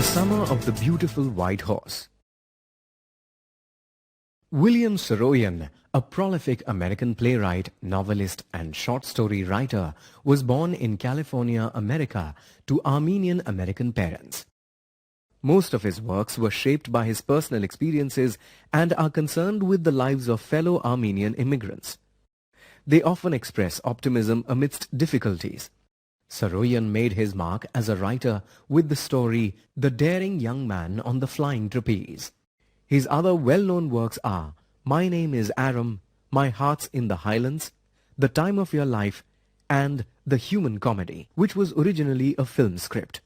Summer of the Beautiful White Horse. William Saroyan, a prolific American playwright, novelist and short story writer, was born in California, America, to Armenian-American parents. Most of his works were shaped by his personal experiences and are concerned with the lives of fellow Armenian immigrants. They often express optimism amidst difficulties. Saroyan made his mark as a writer with the story The Daring Young Man on the Flying Trapeze. His other well-known works are My Name is Aram, My Heart's in the Highlands, The Time of Your Life, and The Human Comedy, which was originally a film script.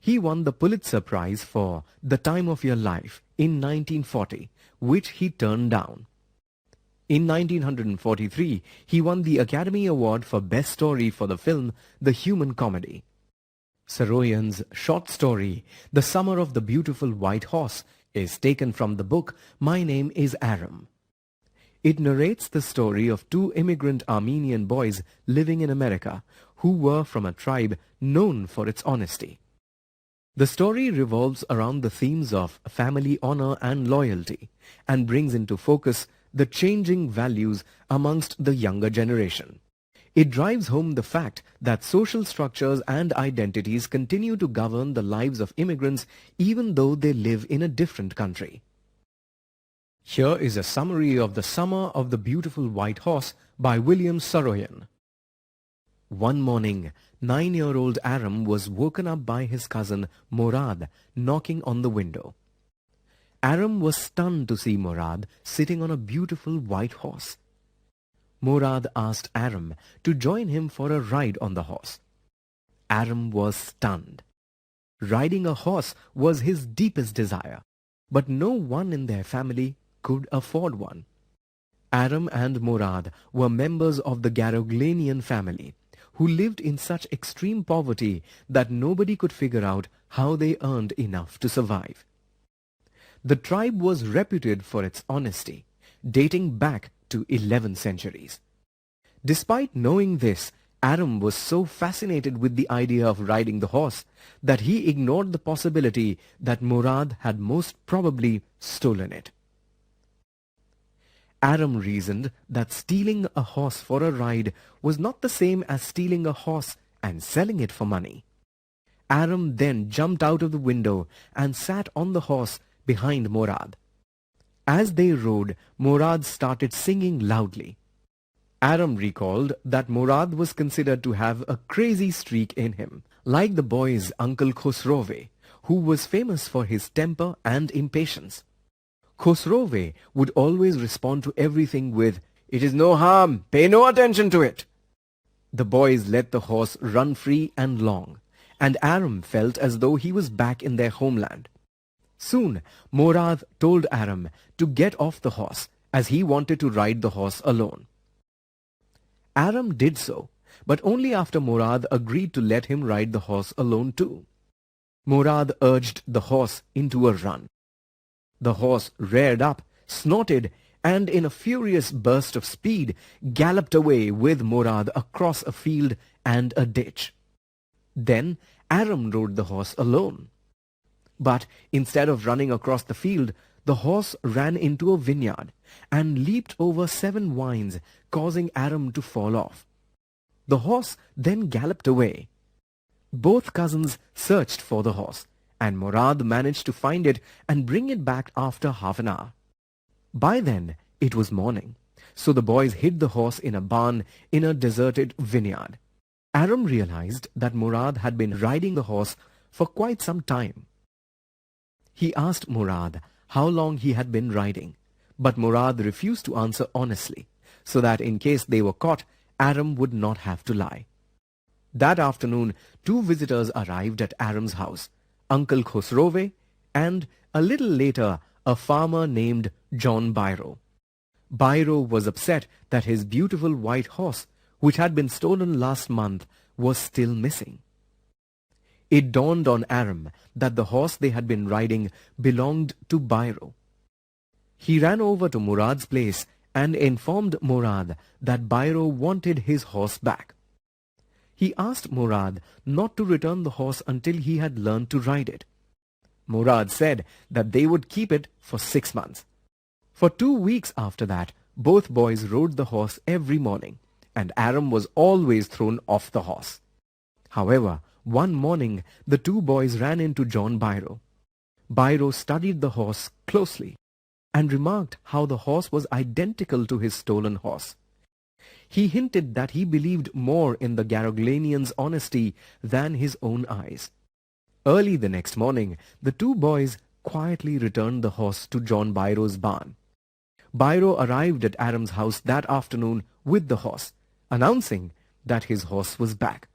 He won the Pulitzer Prize for The Time of Your Life in 1940, which he turned down. In 1943, he won the Academy Award for Best Story for the film The Human Comedy. Saroyan's short story, The Summer of the Beautiful White Horse, is taken from the book My Name is Aram. It narrates the story of two immigrant Armenian boys living in America who were from a tribe known for its honesty. The story revolves around the themes of family honor and loyalty and brings into focus the changing values amongst the younger generation. It drives home the fact that social structures and identities continue to govern the lives of immigrants even though they live in a different country. Here is a summary of The Summer of the Beautiful White Horse by William Saroyan. One morning, 9-year-old Aram was woken up by his cousin Morad knocking on the window. Aram was stunned to see Morad sitting on a beautiful white horse. Morad asked Aram to join him for a ride on the horse. Aram was stunned. Riding a horse was his deepest desire, but no one in their family could afford one. Aram and Morad were members of the Garoglanian family, who lived in such extreme poverty that nobody could figure out how they earned enough to survive. The tribe was reputed for its honesty, dating back to 11 centuries. Despite knowing this, Aram was so fascinated with the idea of riding the horse that he ignored the possibility that Morad had most probably stolen it. Aram reasoned that stealing a horse for a ride was not the same as stealing a horse and selling it for money. Aram then jumped out of the window and sat on the horse behind Morad. As they rode, Morad started singing loudly. Aram recalled that Morad was considered to have a crazy streak in him, like the boy's uncle Khosrove, who was famous for his temper and impatience. Khosrove would always respond to everything with, "It is no harm, pay no attention to it." The boys let the horse run free and long, and Aram felt as though he was back in their homeland. Soon, Morad told Aram to get off the horse, as he wanted to ride the horse alone. Aram did so, but only after Morad agreed to let him ride the horse alone too. Morad urged the horse into a run. The horse reared up, snorted, and in a furious burst of speed, galloped away with Morad across a field and a ditch. Then Aram rode the horse alone. But instead of running across the field, the horse ran into a vineyard and leaped over 7 vines, causing Aram to fall off. The horse then galloped away. Both cousins searched for the horse, and Morad managed to find it and bring it back after half an hour. By then, it was morning, so the boys hid the horse in a barn in a deserted vineyard. Aram realized that Morad had been riding the horse for quite some time. He asked Morad how long he had been riding, but Morad refused to answer honestly, so that in case they were caught, Aram would not have to lie. That afternoon, 2 visitors arrived at Aram's house, Uncle Khosrove and, a little later, a farmer named John Byro. Byro was upset that his beautiful white horse, which had been stolen last month, was still missing. It dawned on Aram that the horse they had been riding belonged to Byro. He ran over to Murad's place and informed Murad that Byro wanted his horse back. he asked Murad not to return the horse until he had learned to ride it. Murad said that they would keep it for 6 months. For 2 weeks after that, both boys rode the horse every morning, and Aram was always thrown off the horse. However, one morning the two boys ran into John Biro. Biro studied the horse closely and remarked how the horse was identical to his stolen horse. He hinted that he believed more in the Garoglanian's honesty than his own eyes. Early the next morning, the two boys quietly returned the horse to John Biro's barn. Biro arrived at Aram's house that afternoon with the horse, announcing that his horse was back.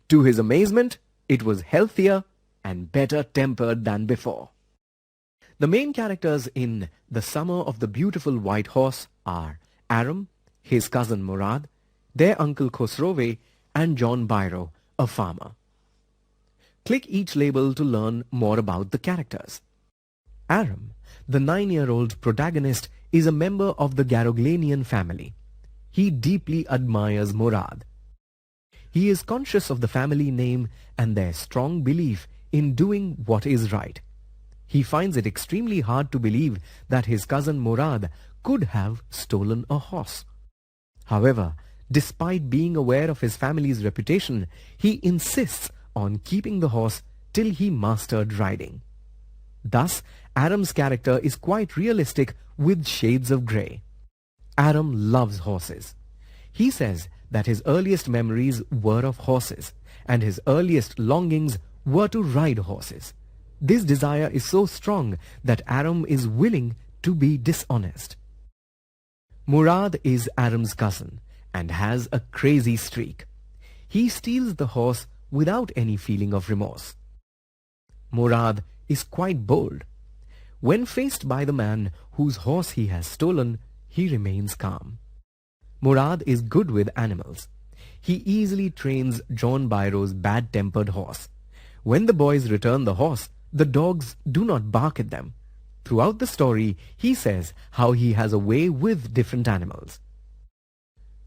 To his amazement, it was healthier and better tempered than before. The main characters in The Summer of the Beautiful White Horse are Aram, his cousin Murad, their uncle Khosrove, and John Biro, a farmer. Click each label to learn more about the characters. Aram, the 9-year-old protagonist, is a member of the Garoglanian family. He deeply admires Murad. He is conscious of the family name and their strong belief in doing what is right. He finds it extremely hard to believe that his cousin Murad could have stolen a horse. However, despite being aware of his family's reputation, he insists on keeping the horse till he mastered riding. Thus, Aram's character is quite realistic with shades of grey. Aram loves horses. He says that his earliest memories were of horses, and his earliest longings were to ride horses. This desire is so strong that Aram is willing to be dishonest. Murad is Aram's cousin and has a crazy streak. He steals the horse without any feeling of remorse. Murad is quite bold. When faced by the man whose horse he has stolen, he remains calm. Murad is good with animals. He easily trains John Biro's bad-tempered horse. When the boys return the horse, the dogs do not bark at them. Throughout the story, he says how he has a way with different animals.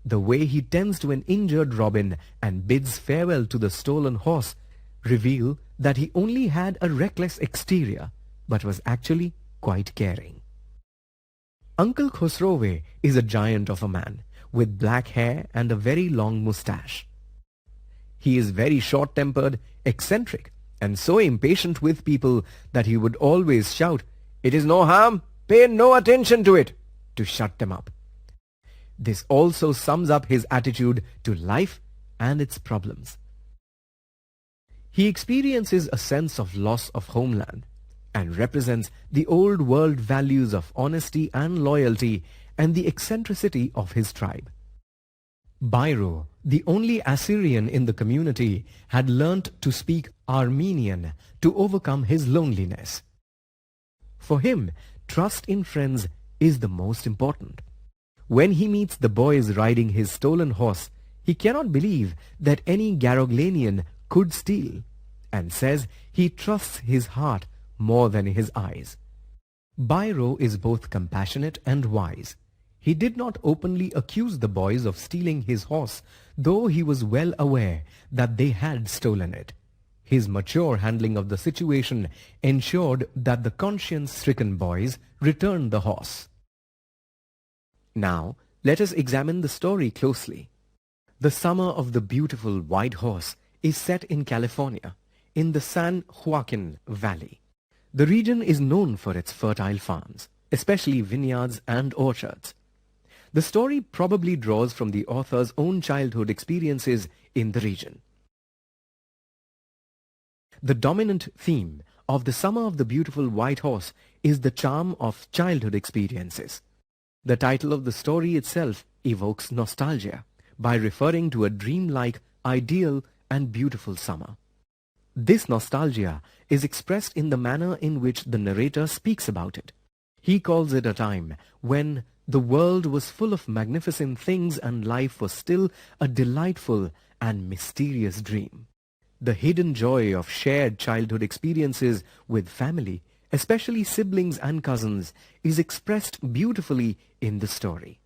The way he tends to an injured robin and bids farewell to the stolen horse reveal that he only had a reckless exterior, but was actually quite caring. Uncle Khosrove is a giant of a man, with black hair and a very long moustache. He is very short-tempered, eccentric, and so impatient with people that he would always shout, "It is no harm, pay no attention to it," to shut them up. This also sums up his attitude to life and its problems. He experiences a sense of loss of homeland and represents the old world values of honesty and loyalty and the eccentricity of his tribe. Biro, the only Assyrian in the community, had learnt to speak Armenian to overcome his loneliness. For him, trust in friends is the most important. When he meets the boys riding his stolen horse, he cannot believe that any Garoglanian could steal, and says he trusts his heart more than his eyes. Biro is both compassionate and wise. He did not openly accuse the boys of stealing his horse, though he was well aware that they had stolen it. His mature handling of the situation ensured that the conscience-stricken boys returned the horse. Now, let us examine the story closely. The Summer of the Beautiful White Horse is set in California, in the San Joaquin Valley. The region is known for its fertile farms, especially vineyards and orchards. The story probably draws from the author's own childhood experiences in the region. The dominant theme of The Summer of the Beautiful White Horse is the charm of childhood experiences. The title of the story itself evokes nostalgia by referring to a dreamlike, ideal, and beautiful summer. This nostalgia is expressed in the manner in which the narrator speaks about it. He calls it a time when the world was full of magnificent things and life was still a delightful and mysterious dream. The hidden joy of shared childhood experiences with family, especially siblings and cousins, is expressed beautifully in the story.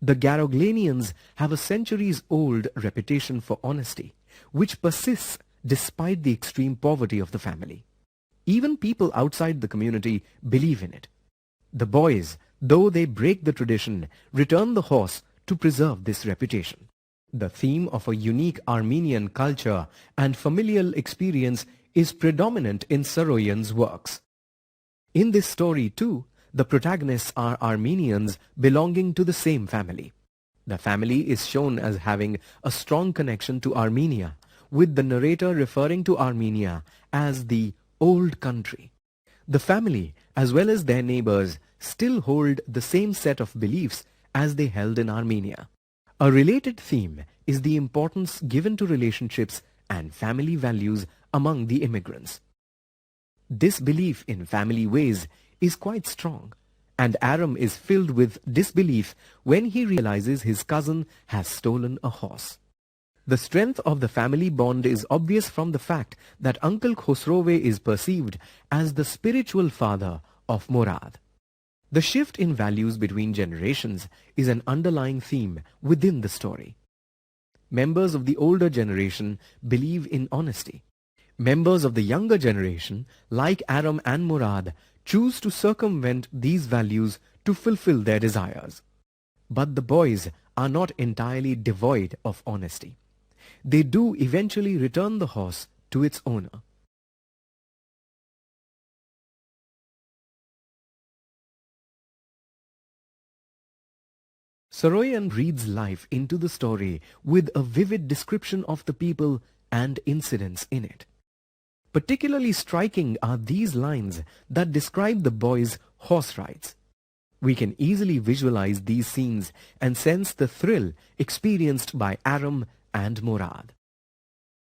The Garoglanians have a centuries-old reputation for honesty, which persists despite the extreme poverty of the family. Even people outside the community believe in it. The boys, though they break the tradition, return the horse to preserve this reputation. The theme of a unique Armenian culture and familial experience is predominant in Saroyan's works. In this story too, the protagonists are Armenians belonging to the same family. The family is shown as having a strong connection to Armenia, with the narrator referring to Armenia as the old country. The family, as well as their neighbors, still hold the same set of beliefs as they held in Armenia. A related theme is the importance given to relationships and family values among the immigrants. This belief in family ways is quite strong, and Aram is filled with disbelief when he realizes his cousin has stolen a horse. The strength of the family bond is obvious from the fact that Uncle Khosrove is perceived as the spiritual father of Murad. The shift in values between generations is an underlying theme within the story. Members of the older generation believe in honesty. Members of the younger generation, like Aram and Murad, choose to circumvent these values to fulfill their desires. But the boys are not entirely devoid of honesty. They do eventually return the horse to its owner. Saroyan reads life into the story with a vivid description of the people and incidents in it. Particularly striking are these lines that describe the boys' horse rides. We can easily visualize these scenes and sense the thrill experienced by Aram and Murad.